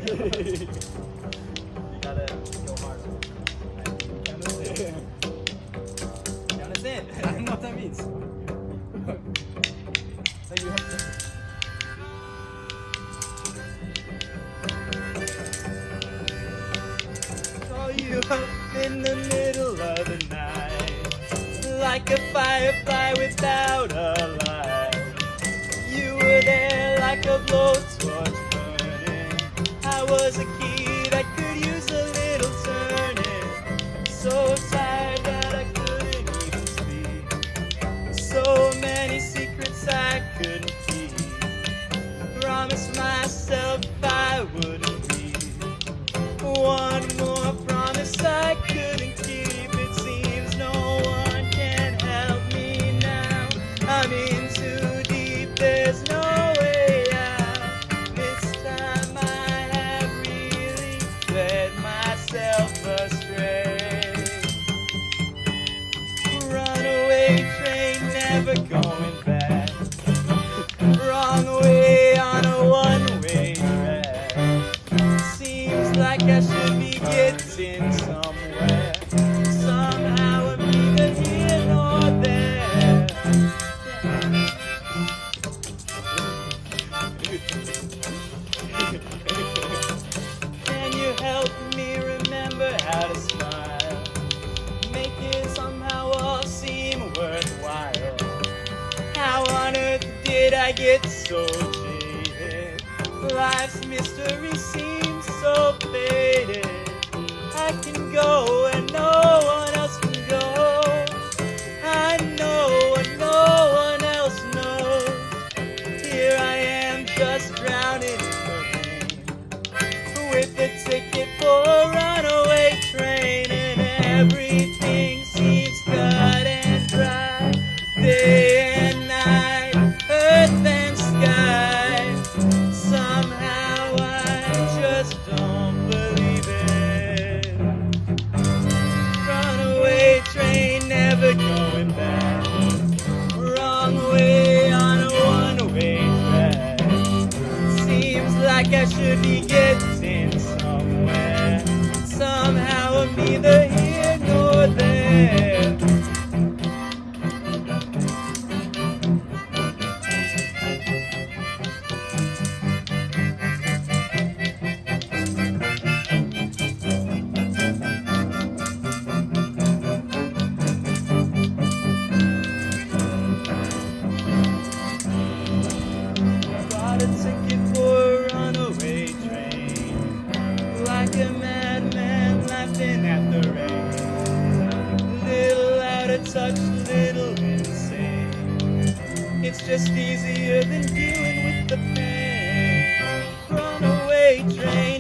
You gotta go harder. Count us in. Count us in. I don't know what that means. So you have to. Call you up in the middle of the night, like a firefly without a light. You were there like a blowtorch burning. I was a kid, I could use a little turning. So tired that I couldn't even speak. So many secrets I couldn't keep. Promised myself I wouldn't leave. One more promise I couldn't keep. It seems no one can help me now. I'm in too deep, there's no way out. This time I have really led myself astray. Runaway train, never going back. Wrong way on a one-way track. Seems like I should be getting somewhere. Somehow I'm neither here nor there. Can you help me remember how to smile? Make it somehow all seem worthwhile. How on earth did I get so jaded? Life's mystery seems so faded. I can go and no one else can go. I know what no one else knows. Here I am just drowning in the rain, with a ticket for a runaway train, and everything seems cut and dry. Day and night, earth and sky. Somehow I just don't believe it. Runaway train, never going back. Wrong way on a one-way track. Seems like I should be getting somewhere. Somehow I'm neither here nor there. Bought a ticket for a runaway train, like a madman laughing at the rain. Little out of touch, little insane. It's just easier than dealing with the pain. Runaway train.